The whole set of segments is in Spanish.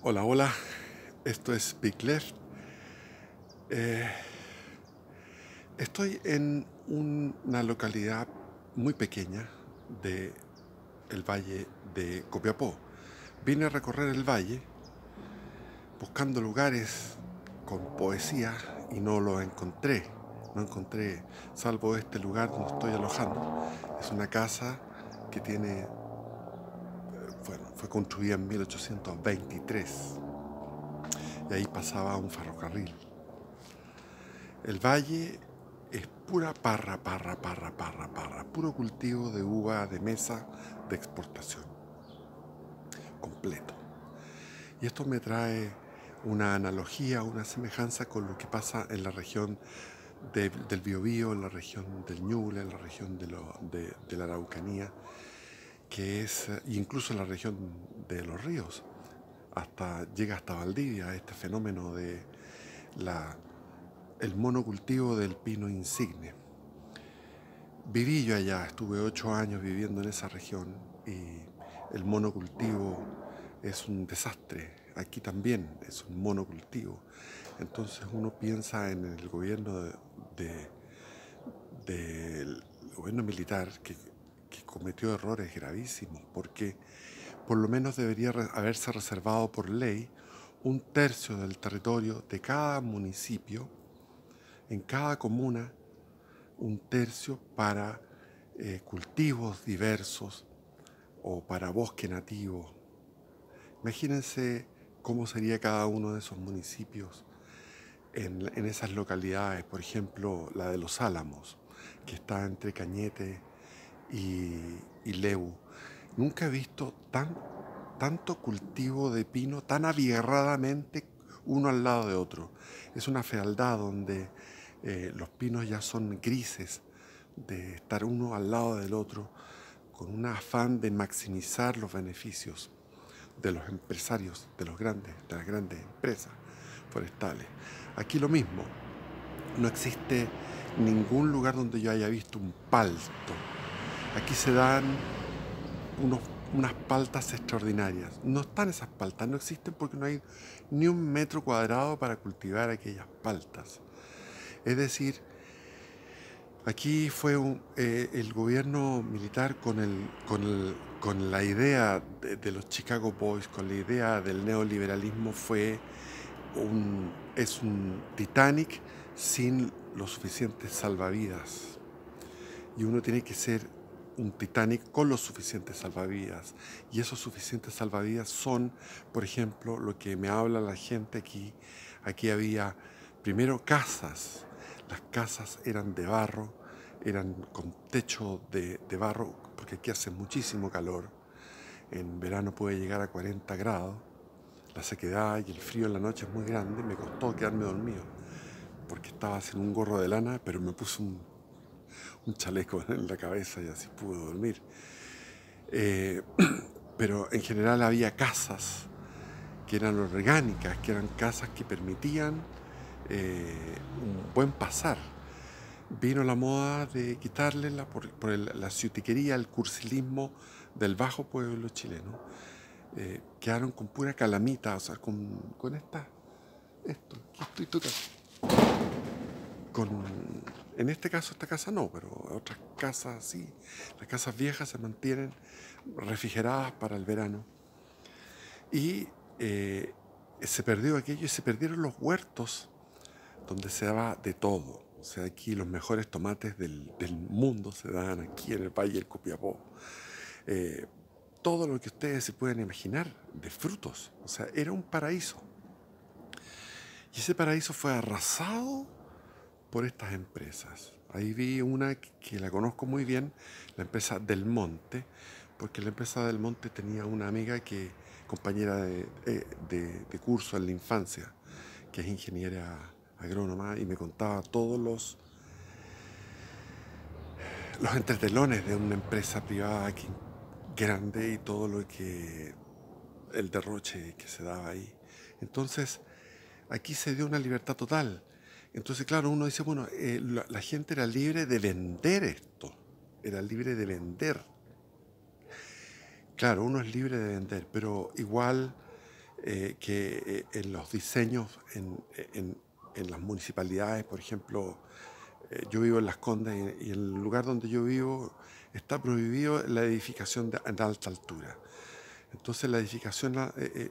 Hola, hola, esto es Big Left. Eh, Estoy en una localidad muy pequeña del valle de Copiapó. Vine a recorrer el valle buscando lugares con poesía y no lo encontré. No encontré, salvo este lugar donde estoy alojando. Es una casa que tiene, bueno, fue construida en 1823 y ahí pasaba un ferrocarril. El valle es pura parra, puro cultivo de uva de mesa de exportación, completo. Y esto me trae una analogía, una semejanza con lo que pasa en la región del Biobío, en la región del Ñuble, en la región de la Araucanía, que es, incluso en la región de los ríos, llega hasta Valdivia, este fenómeno de la, el monocultivo del pino insigne. Viví yo allá, estuve 8 años viviendo en esa región y el monocultivo es un desastre. Aquí también es un monocultivo. Entonces uno piensa en el gobierno de- del gobierno militar que cometió errores gravísimos, porque por lo menos debería haberse reservado por ley un tercio del territorio de cada municipio, en cada comuna, un tercio para cultivos diversos o para bosque nativo. Imagínense cómo sería cada uno de esos municipios en esas localidades, por ejemplo, la de Los Álamos, que está entre Cañete y Lebu. Nunca he visto tanto cultivo de pino tan abigarradamente uno al lado de otro. Es una fealdad donde los pinos ya son grises de estar uno al lado del otro con un afán de maximizar los beneficios de los empresarios, de las grandes empresas forestales. Aquí lo mismo, no existe ningún lugar donde yo haya visto un palto. Aquí se dan unos, unas paltas extraordinarias. No están esas paltas, no existen porque no hay ni un metro cuadrado para cultivar aquellas paltas. Es decir, aquí fue el gobierno militar con la idea de los Chicago Boys, con la idea del neoliberalismo, es un Titanic sin los suficientes salvavidas. Y uno tiene que ser un Titanic con los suficientes salvavidas. Y esos suficientes salvavidas son, por ejemplo, lo que me habla la gente aquí. Aquí había primero casas. Las casas eran de barro, eran con techo de barro, porque aquí hace muchísimo calor. En verano puede llegar a 40 grados. La sequedad y el frío en la noche es muy grande. Me costó quedarme dormido, porque estaba sin un gorro de lana, pero me puse un chaleco en la cabeza y así pude dormir. Eh, pero en general había casas que eran orgánicas, que eran casas que permitían un buen pasar. Vino la moda de quitarle la ciutiquería, el cursilismo del bajo pueblo chileno. Quedaron con pura calamita, o sea, con esto, aquí estoy tocando. Con, en este caso, esta casa no, pero otras casas sí. Las casas viejas se mantienen refrigeradas para el verano. Y se perdió aquello y se perdieron los huertos donde se daba de todo. O sea, aquí los mejores tomates del mundo se dan aquí en el Valle del Copiapó. Eh, Todo lo que ustedes se pueden imaginar de frutos. O sea, era un paraíso. Y ese paraíso fue arrasado por estas empresas. Ahí vi una que la conozco muy bien, la empresa Del Monte, porque la empresa Del Monte tenía una amiga compañera de curso en la infancia, que es ingeniera agrónoma, y me contaba todos los entretelones de una empresa privada aquí grande y todo el derroche que se daba ahí. Entonces, aquí se dio una libertad total. Entonces, claro, uno dice, bueno, la gente era libre de vender esto, era libre de vender. Claro, uno es libre de vender, pero igual que en los diseños, en las municipalidades, por ejemplo, yo vivo en Las Condes y en el lugar donde yo vivo está prohibido la edificación en alta altura. Entonces la edificación,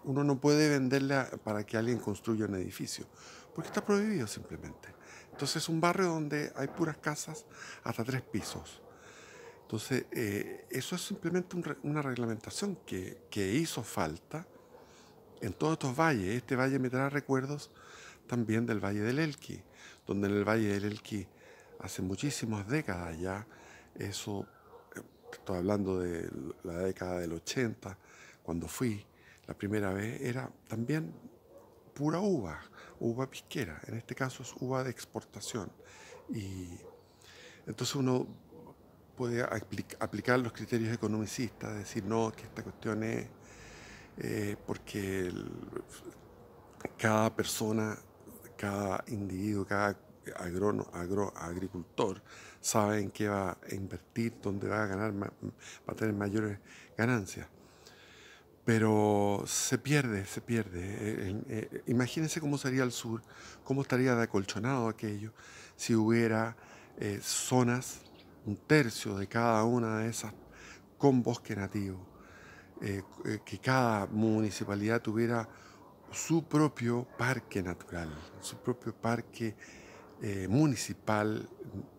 uno no puede venderla para que alguien construya un edificio, porque está prohibido simplemente. Entonces es un barrio donde hay puras casas hasta 3 pisos. Entonces eso es simplemente una reglamentación que hizo falta en todos estos valles. Este valle me trae recuerdos también del Valle del Elqui, donde en el Valle del Elqui hace muchísimas décadas ya, eso, estoy hablando de la década del 80, cuando fui la primera vez, era también pura uva, uva pisquera, en este caso es uva de exportación. Y entonces uno puede aplicar los criterios economicistas, decir no, que esta cuestión es porque cada persona, cada individuo, cada agricultor sabe en qué va a invertir, dónde va a ganar, va a tener mayores ganancias. Pero se pierde, se pierde. Imagínense cómo sería el sur, cómo estaría de acolchonado aquello si hubiera zonas, un tercio de cada una de esas con bosque nativo, que cada municipalidad tuviera su propio parque natural, su propio parque municipal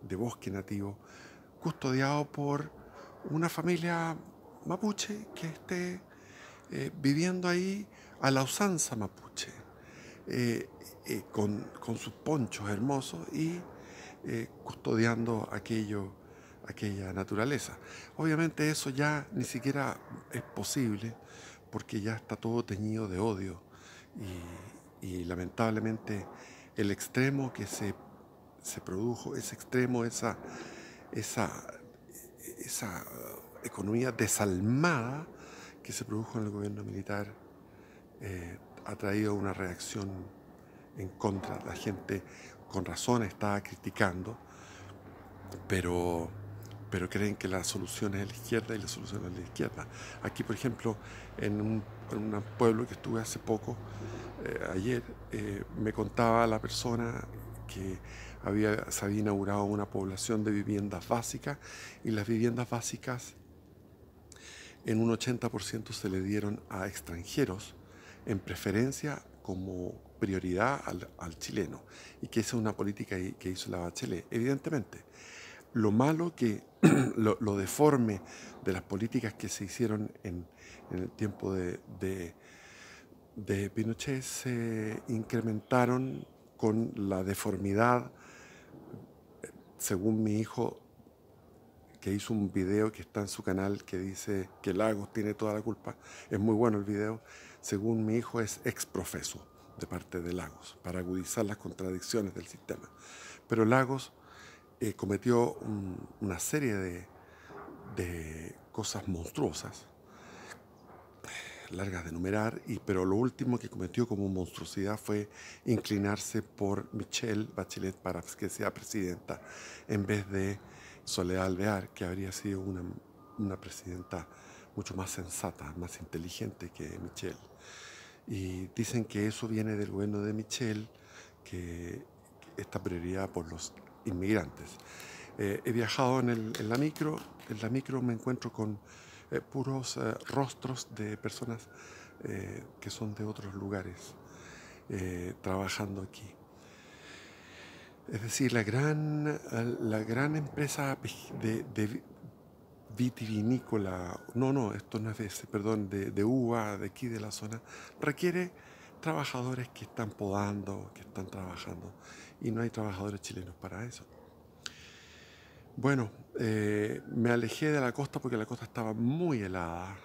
de bosque nativo, custodiado por una familia mapuche que esté viviendo ahí a la usanza mapuche, con sus ponchos hermosos y custodiando aquella naturaleza. Obviamente eso ya ni siquiera es posible porque ya está todo teñido de odio y lamentablemente el extremo que se produjo, ese extremo, esa, esa economía desalmada que se produjo en el gobierno militar, ha traído una reacción en contra. La gente con razón está criticando, pero creen que la solución es la izquierda y la solución es la izquierda. Aquí, por ejemplo, en un pueblo que estuve hace poco, ayer, me contaba la persona que se había inaugurado una población de viviendas básicas y las viviendas básicas en un 80% se le dieron a extranjeros en preferencia como prioridad al chileno, y que esa es una política que hizo la Bachelet. Evidentemente, lo malo lo deforme de las políticas que se hicieron en el tiempo de Pinochet se incrementaron con la deformidad, según mi hijo, que hizo un video que está en su canal que dice que Lagos tiene toda la culpa. Es muy bueno el video. Según mi hijo, es exprofeso de parte de Lagos para agudizar las contradicciones del sistema. Pero Lagos cometió una serie de cosas monstruosas, largas de enumerar, pero lo último que cometió como monstruosidad fue inclinarse por Michelle Bachelet para que sea presidenta en vez de Soledad Alvear, que habría sido una presidenta mucho más sensata, más inteligente que Michelle. Y dicen que eso viene del gobierno de Michelle, que esta prioridad por los inmigrantes. He viajado en la micro me encuentro con puros rostros de personas que son de otros lugares trabajando aquí. Es decir, la gran empresa de vitivinícola, esto no es de uva de aquí de la zona, requiere trabajadores que están podando, que están trabajando, y no hay trabajadores chilenos para eso. Bueno, me alejé de la costa porque la costa estaba muy helada,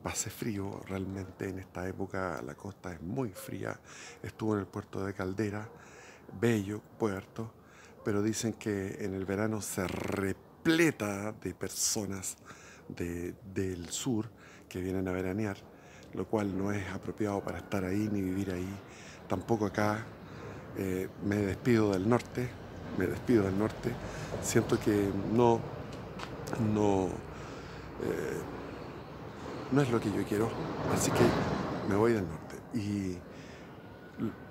pasé frío realmente en esta época, la costa es muy fría. Estuve en el puerto de Caldera, bello puerto, pero dicen que en el verano se repleta de personas del sur que vienen a veranear, lo cual no es apropiado para estar ahí ni vivir ahí. Tampoco acá. Me despido del norte, siento que no es lo que yo quiero, así que me voy del norte. Y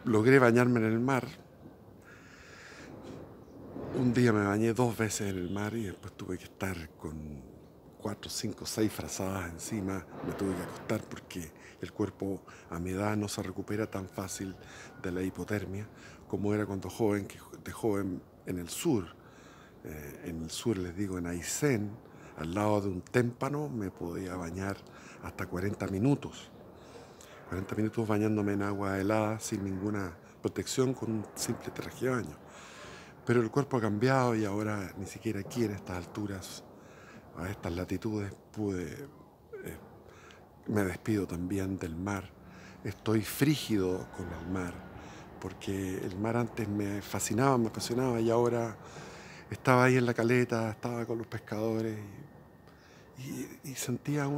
logré bañarme en el mar. Un día me bañé 2 veces en el mar y después tuve que estar con 4, 5, 6 frazadas encima. Me tuve que acostar porque el cuerpo a mi edad no se recupera tan fácil de la hipotermia como era cuando joven, que de joven en el sur. En el sur, les digo, en Aysén, al lado de un témpano, me podía bañar hasta 40 minutos. 40 minutos bañándome en agua helada sin ninguna protección con un simple traje de baño. Pero el cuerpo ha cambiado y ahora ni siquiera aquí en estas alturas, a estas latitudes, me despido también del mar. Estoy frígido con el mar, porque el mar antes me fascinaba, me apasionaba y ahora estaba ahí en la caleta, estaba con los pescadores y sentía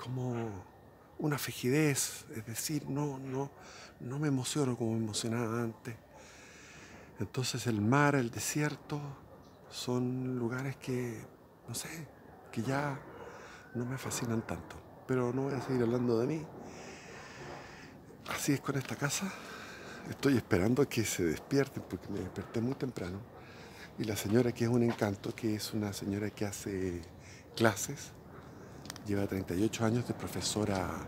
como una frigidez, es decir, no me emociono como me emocionaba antes. Entonces el mar, el desierto, son lugares que, no sé, que ya no me fascinan tanto. Pero no voy a seguir hablando de mí. Así es con esta casa. Estoy esperando a que se despierten porque me desperté muy temprano. Y la señora, que es un encanto, que es una señora que hace clases, lleva 38 años de profesora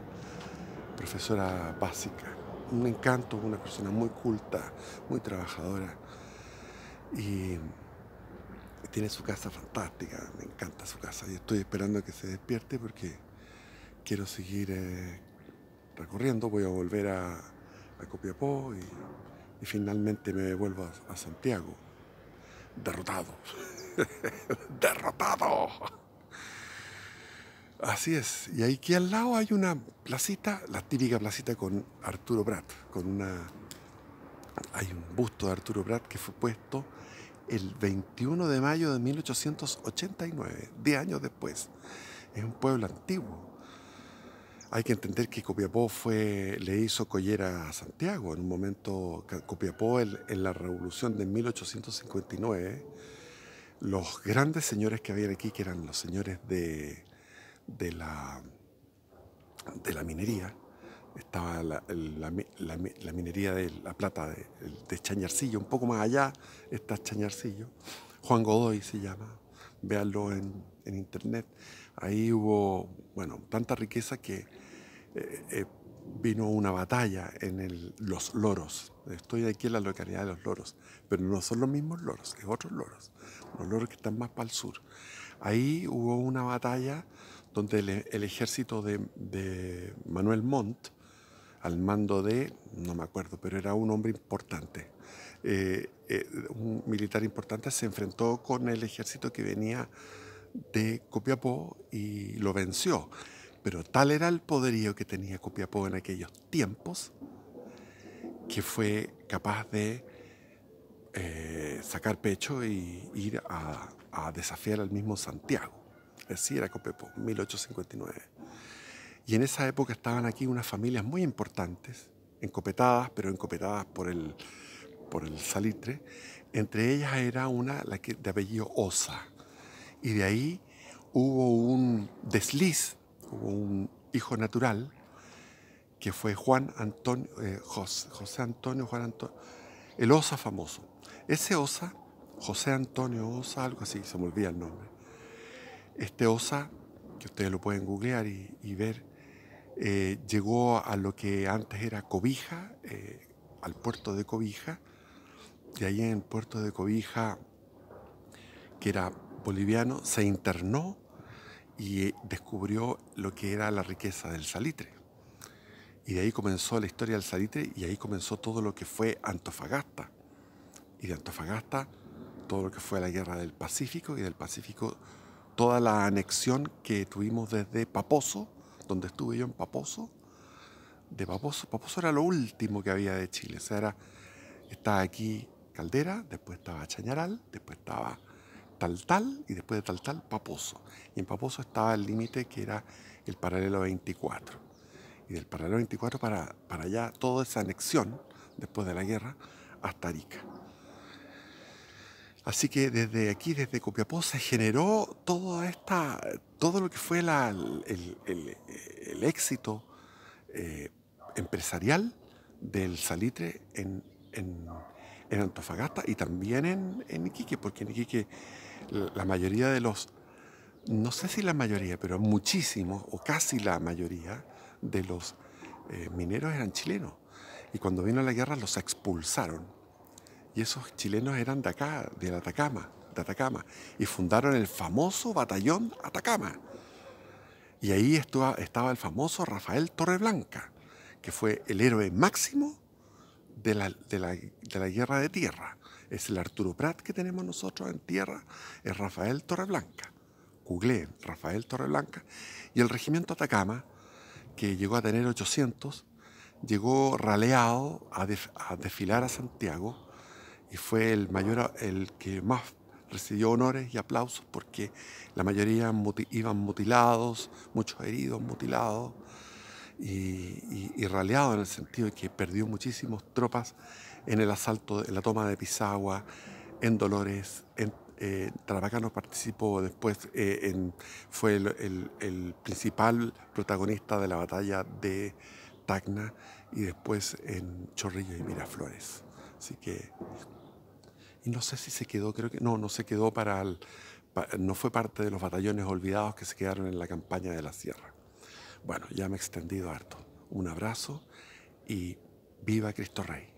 básica. Un encanto, una persona muy culta, muy trabajadora. Y tiene su casa fantástica, me encanta su casa. Y estoy esperando a que se despierte porque quiero seguir recorriendo. Voy a volver a Copiapó y finalmente me vuelvo a Santiago. Derrotado. ¡Derrotado! Así es. Y aquí al lado hay una placita, la típica placita con Arturo Prat, hay un busto de Arturo Prat que fue puesto el 21 de mayo de 1889, 10 años después. Es un pueblo antiguo. Hay que entender que Copiapó le hizo collera a Santiago. En un momento, Copiapó, en la revolución de 1859, los grandes señores que habían aquí, que eran los señores de la, de la minería, estaba la minería de la plata de Chañarcillo, un poco más allá está Chañarcillo, Juan Godoy se llama, véanlo en internet. Ahí hubo, bueno, tanta riqueza que vino una batalla en Los Loros. Estoy aquí en la localidad de Los Loros, pero no son los mismos loros, es otros loros, los loros que están más para el sur. Ahí hubo una batalla donde el ejército de Manuel Montt, al mando no me acuerdo, pero era un hombre importante, un militar importante, se enfrentó con el ejército que venía de Copiapó y lo venció. Pero tal era el poderío que tenía Copiapó en aquellos tiempos que fue capaz de sacar pecho y ir a desafiar al mismo Santiago. Así era Copiapó, 1859. Y en esa época estaban aquí unas familias muy importantes, encopetadas, pero encopetadas por el salitre. Entre ellas era una de apellido Osa. Y de ahí hubo un desliz, hubo un hijo natural, que fue José Antonio, el Osa famoso. Ese Osa, José Antonio Osa, algo así, se me olvida el nombre. Este Osa, que ustedes lo pueden googlear y ver, llegó a lo que antes era Cobija, al puerto de Cobija, y ahí en el puerto de Cobija, que era boliviano, se internó y descubrió lo que era la riqueza del salitre. Y de ahí comenzó la historia del salitre y ahí comenzó todo lo que fue Antofagasta. Y de Antofagasta, todo lo que fue la guerra del Pacífico, y del Pacífico toda la anexión que tuvimos desde Paposo, donde estuve yo en Paposo. De Paposo era lo último que había de Chile. O sea, estaba aquí Caldera, después estaba Chañaral, después estaba Taltal y después de Taltal Paposo. Y en Paposo estaba el límite que era el paralelo 24. Y del paralelo 24 para allá, toda esa anexión, después de la guerra, hasta Arica. Así que desde aquí, desde Copiapó, se generó todo lo que fue el éxito eh, empresarial del salitre en Antofagasta y también en Iquique, porque en Iquique la mayoría de los, no sé si la mayoría, pero muchísimos o casi la mayoría de los mineros eran chilenos. Y cuando vino la guerra los expulsaron. Y esos chilenos eran de acá, de Atacama, y fundaron el famoso batallón Atacama. Y ahí estaba el famoso Rafael Torreblanca, que fue el héroe máximo de la guerra de tierra. Es el Arturo Prat que tenemos nosotros en tierra, es Rafael Torreblanca. Googleen, Rafael Torreblanca. Y el regimiento Atacama, que llegó a tener 800, llegó raleado a desfilar a Santiago y fue el que más recibió honores y aplausos porque la mayoría iban mutilados, muchos heridos, mutilados y raleados en el sentido de que perdió muchísimas tropas en el asalto, en la toma de Pisagua, en Dolores, Tarapacá participó después, fue el principal protagonista de la batalla de Tacna y después en Chorrillos y Miraflores. Así que, y no sé si se quedó, creo que no se quedó no fue parte de los batallones olvidados que se quedaron en la campaña de la Sierra. Bueno, ya me he extendido harto. Un abrazo y viva Cristo Rey.